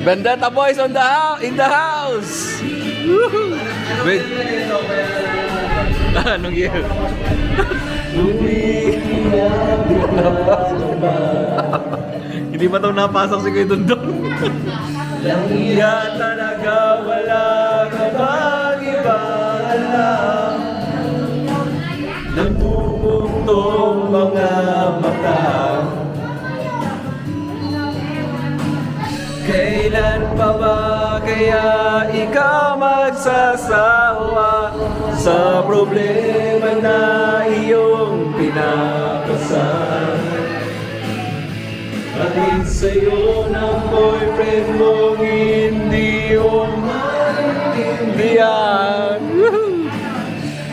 Vendetta boys on the house, in the house. Wait. Anong year? Hindi ba ito napasok si Kuya Dundong? Kaya talaga wala ka bang iba alam. Nagpupugtong mga mata. Kailan pa ba kaya ikaw magsasawa sa problema na iyong pinapasan? Hatid sa'yo ng boyfriend mong hindi mo maintindihan.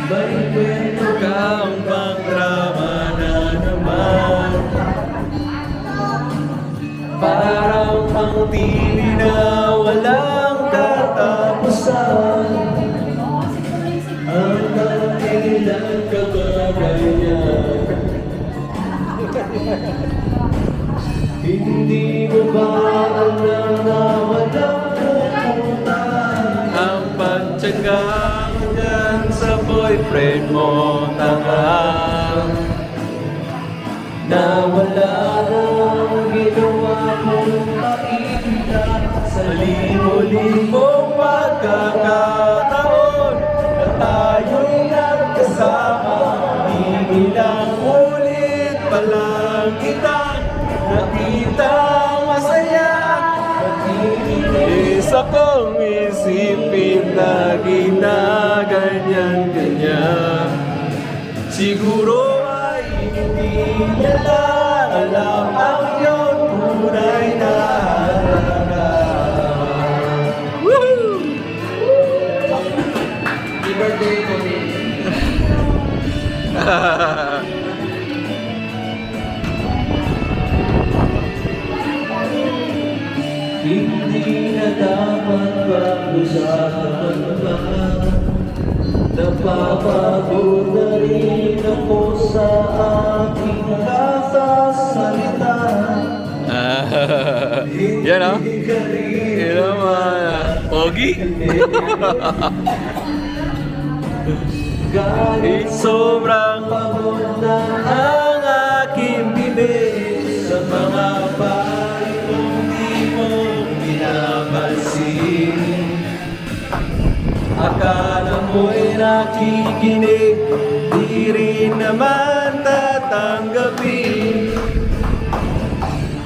May kwento kang bang drama na naman? Parang pangtili na walang katapusan. Hanggang kailan ka ba ganyan? Hindi mo ba alam na walang pupuntahan? Ang pagtsaga mo dyan sa boyfriend mo tangang na wala nang ginawa mong makikita sa libo-libong pagkakataon na tayo'y nagkasama. Ilang ulit pa lang kitang nakita masaya. Nakikinis akong isipin na ginaganyan-ganyan. Siguro ay hindi niya lang alam ang iyong tunay na halaga. Woohoo! Happy birthday to me. Hindi na dapat pag-usapan pa. Napapagod na rin ako sa aking kasasalita. Yan o. Yan naman. Pogi. Sobrang pagod na ang aking bibig sa mga bagay kong di mo binapansin. Akala mo'y nakikinig, di rin naman tatanggapin.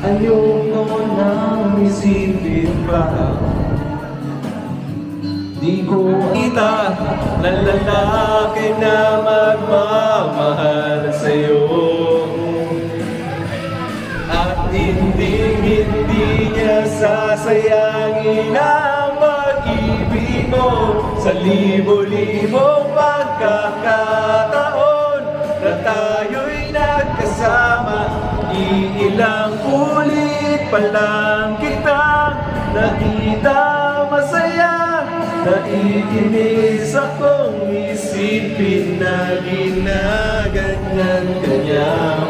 Ayoko nang isipin pa. Di ko kita ng lalaki na magmamahal sa'yo. At hindi niya sasayangin ang pag-ibig mo sa libo-libong pagkakataon na tayo'y nagkasama. Iilang ulit pa lang kitang nakita masaya. Naiinis akong isipin na ginaganyan-ganyan.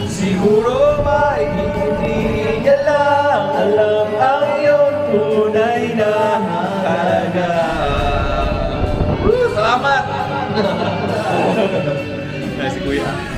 Siguro ba hindi niya lang alam ang iyong tunay na halaga. Salamat! Si Kuya.